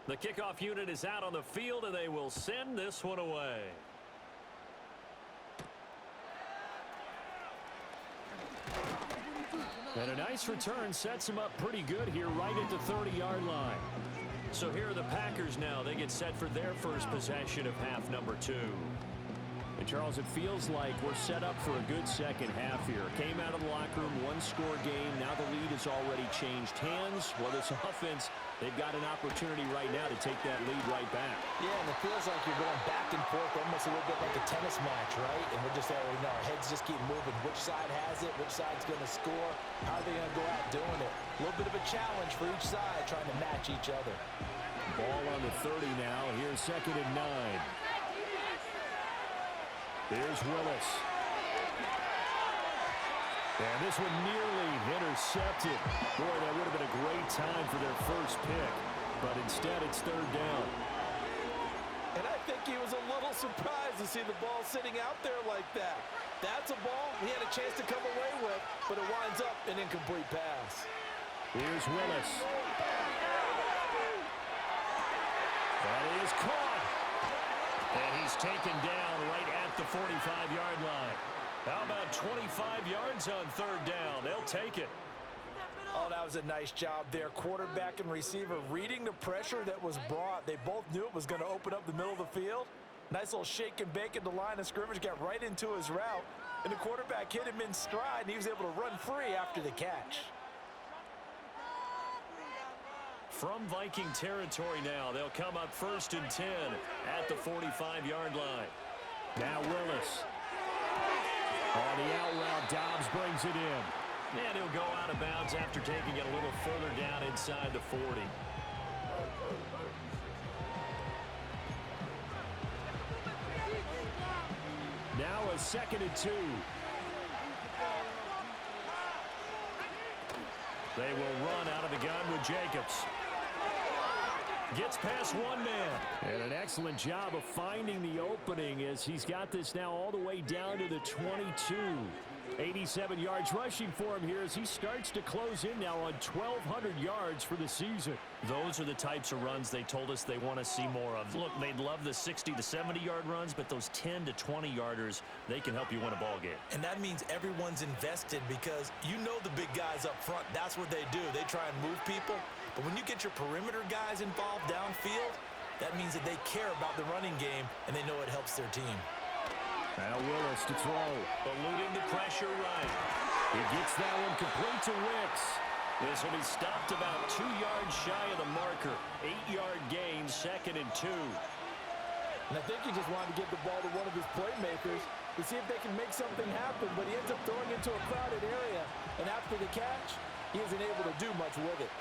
The kickoff unit is out on the field, and they will send this one away. And a nice return sets him up pretty good here right at the 30-yard line. So here are the Packers now. They get set for their first possession of half number 2. And Charles, it feels like we're set up for a good second half here. Came out of the locker room, one-score game. Now the lead has already changed hands. Well, this offense, they've got an opportunity right now to take that lead right back. Yeah, and it feels like you're going back and forth almost a little bit like a tennis match, right? And we're just already know our heads just keep moving. Which side has it? Which side's going to score? How are they going to go out doing it? A little bit of a challenge for each side trying to match each other. Ball on the 30 now. Here's 2nd and 9. Here's Willis. And this one nearly intercepted. Boy, that would have been a great time for their first pick. But instead, it's 3rd down. And I think he was a little surprised to see the ball sitting out there like that. That's a ball he had a chance to come away with, but it winds up an incomplete pass. Here's Willis. That is caught. And he's taken down right at the 45-yard line. How about 25 yards on 3rd down? They'll take it. Oh, that was a nice job there. Quarterback and receiver reading the pressure that was brought. They both knew it was going to open up the middle of the field. Nice little shake and bake at the line of scrimmage. Got right into his route. And the quarterback hit him in stride, and he was able to run free after the catch. From Viking territory now, they'll come up 1st and 10 at the 45-yard line. Now Willis. On the out route, Dobbs brings it in. And he'll go out of bounds after taking it a little further down inside the 40. Now a 2nd and 2. They will run out of the gun with Jacobs. Gets past one man. And an excellent job of finding the opening as he's got this now all the way down to the 22. 87 yards rushing for him here as he starts to close in now on 1,200 yards for the season. Those are the types of runs they told us they want to see more of. Look, they'd love the 60 to 70-yard runs, but those 10 to 20-yarders, they can help you win a ball game. And that means everyone's invested because you know the big guys up front. That's what they do. They try and move people. But when you get your perimeter guys involved downfield, that means that they care about the running game, and they know it helps their team. Now Willis to throw. Eluding the pressure right. He gets that one complete to Wicks. This will be stopped about 2 yards shy of the marker. 8-yard gain, 2nd and 2. And I think he just wanted to give the ball to one of his playmakers to see if they can make something happen, but he ends up throwing into a crowded area. And after the catch, he isn't able to do much with it.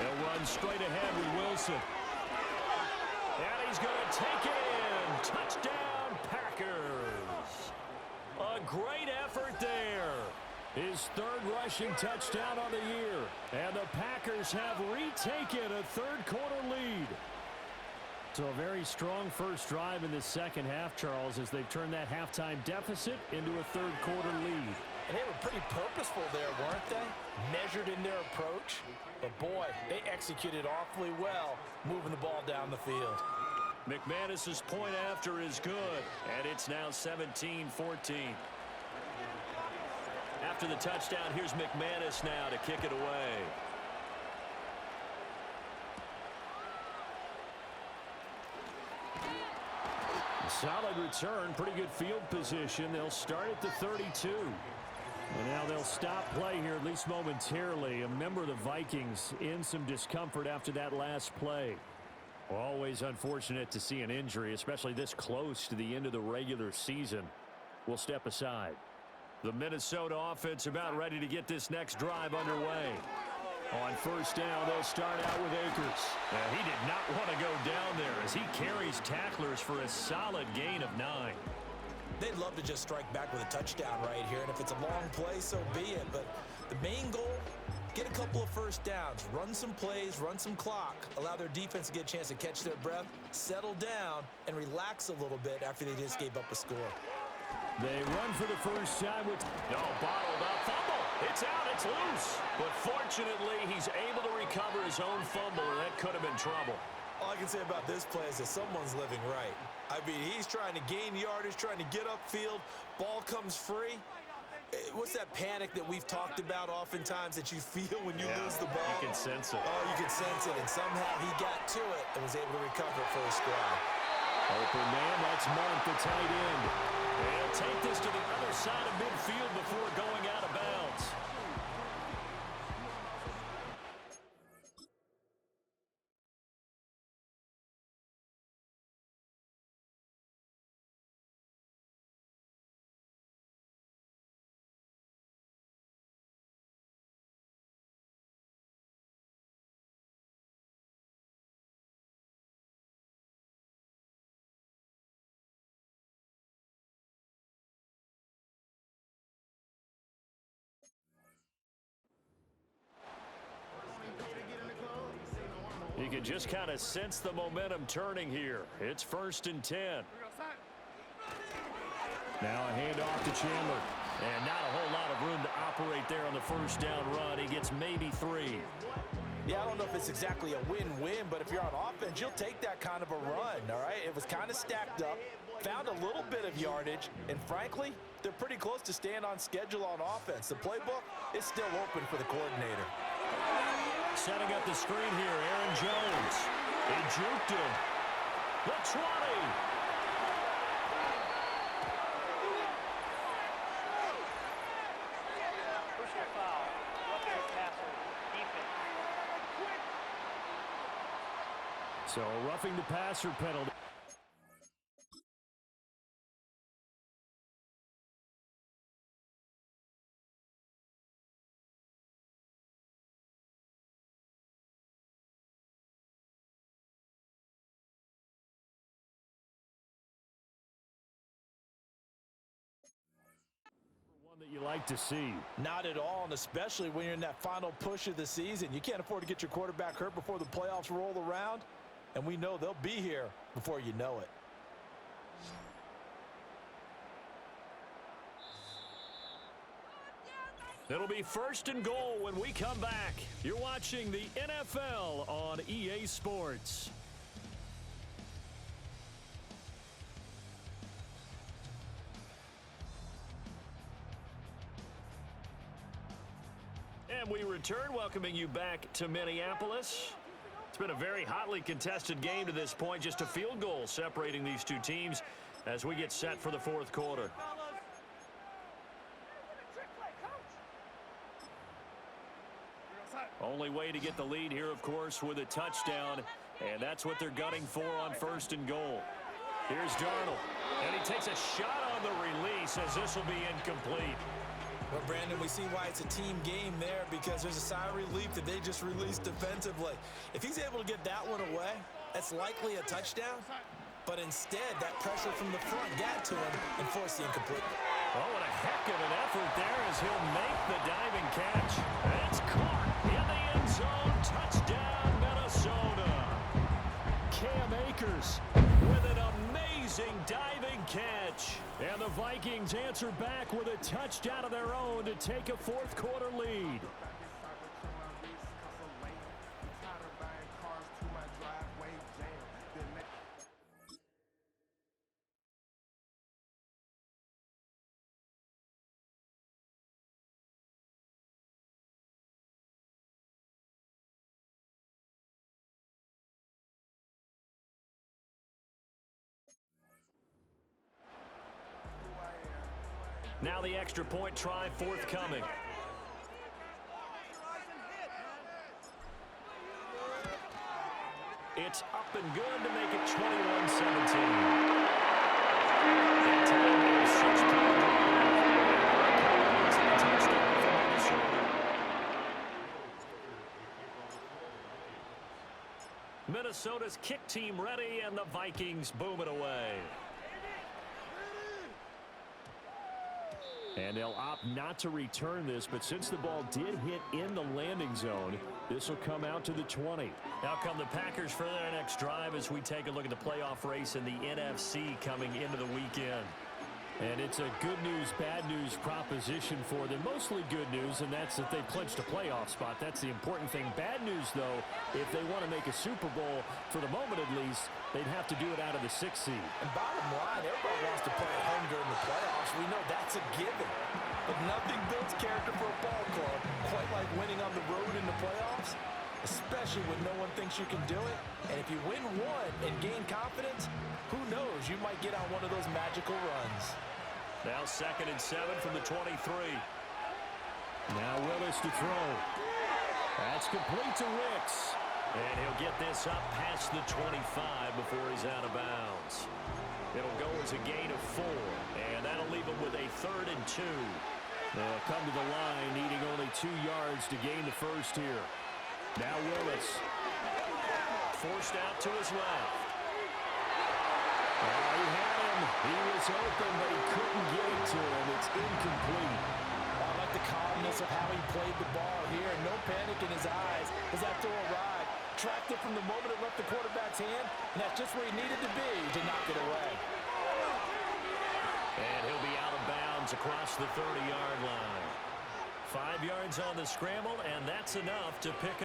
They'll run straight ahead with Wilson. And he's going to take it in. Touchdown, Packers. A great effort there. His 3rd rushing touchdown on the year. And the Packers have retaken a 3rd quarter lead. So a very strong first drive in the second half, Charles, as they've turned that halftime deficit into a 3rd quarter lead. And they were pretty purposeful there, weren't they? Measured in their approach. But boy, they executed awfully well, moving the ball down the field. McManus's point after is good, and it's now 17-14. After the touchdown, here's McManus now to kick it away. Solid return, pretty good field position. They'll start at the 32. And now they'll stop play here, at least momentarily. A member of the Vikings in some discomfort after that last play. Always unfortunate to see an injury, especially this close to the end of the regular season. We'll step aside. The Minnesota offense about ready to get this next drive underway. On 1st down, they'll start out with Akers. He did not want to go down there as he carries tacklers for a solid gain of 9. They'd love to just strike back with a touchdown right here, and if it's a long play, so be it. But the main goal, get a couple of first downs, run some plays, run some clock, allow their defense to get a chance to catch their breath, settle down, and relax a little bit after they just gave up a score. They run for the first time with bottled up fumble. It's out, it's loose. But fortunately, he's able to recover his own fumble, and that could have been trouble. All I can say about this play is that someone's living right. I mean, he's trying to gain yardage, trying to get upfield. Ball comes free. What's that panic that we've talked about oftentimes that you feel when you lose the ball? You can sense it. Oh, you can sense it, and somehow he got to it and was able to recover it for his squad. Open man, that's Monk, the tight end. They'll take this to the other side of midfield before going out of bounds. You can just kind of sense the momentum turning here. It's 1st and 10. Now a handoff to Chandler. And not a whole lot of room to operate there on the first down run. He gets maybe 3. Yeah, I don't know if it's exactly a win-win, but if you're on offense, you'll take that kind of a run, all right? It was kind of stacked up, found a little bit of yardage, and frankly, they're pretty close to staying on schedule on offense. The playbook is still open for the coordinator. Setting up the screen here, Aaron Jones. He juked him. The 20. So roughing the passer penalty. That you like to see. Not at all, and especially when you're in that final push of the season. You can't afford to get your quarterback hurt before the playoffs roll around, and we know they'll be here before you know it. It'll be 1st and goal when we come back. You're watching the NFL on EA Sports. And we return, welcoming you back to Minneapolis. It's been a very hotly contested game to this point. Just a field goal separating these two teams as we get set for the 4th quarter. Only way to get the lead here, of course, with a touchdown. And that's what they're gunning for on 1st and goal. Here's Darnold. And he takes a shot on the release as this will be incomplete. Well, Brandon, we see why it's a team game there, because there's a sigh of relief that they just released defensively. If he's able to get that one away, that's likely a touchdown. But instead, that pressure from the front got to him and forced the incomplete. Oh, what a heck of an effort there as he'll make the diving catch. That's caught in the end zone. Touchdown, Minnesota. Cam Akers with an amazing diving catch. And the Vikings answer back with a touchdown of their own to take a 4th quarter lead. Now the extra point try forthcoming. It's up and good to make it 21-17. Minnesota's kick team ready, and the Vikings boom it away. And they'll opt not to return this, but since the ball did hit in the landing zone, this will come out to the 20. Now come the Packers for their next drive as we take a look at the playoff race in the NFC coming into the weekend. And it's a good news, bad news proposition for them. Mostly good news, and that's that they've clinched a playoff spot. That's the important thing. Bad news, though, if they want to make a Super Bowl, for the moment at least, they'd have to do it out of the 6th seed. And bottom line, everybody wants to play at home during the playoffs. We know that's a given. But nothing builds character for a ball club quite like winning on the road in the playoffs, especially when no one thinks you can do it. And if you win one and gain confidence, who knows? You might get on one of those magical runs. Now 2nd and 7 from the 23. Now Willis to throw. That's complete to Ricks. And he'll get this up past the 25 before he's out of bounds. It'll go as a gain of 4. And that'll leave him with a 3rd and 2. They'll come to the line needing only 2 yards to gain the first here. Now Willis. Forced out to his left. Oh, he had him. He was open, but he couldn't get it to him. It's incomplete. I like the calmness of how he played the ball here. No panic in his eyes as that throw arrived. Tracked it from the moment it left the quarterback's hand, and that's just where he needed to be to knock it away. And he'll be out of bounds across the 30-yard line. 5 yards on the scramble, and that's enough to pick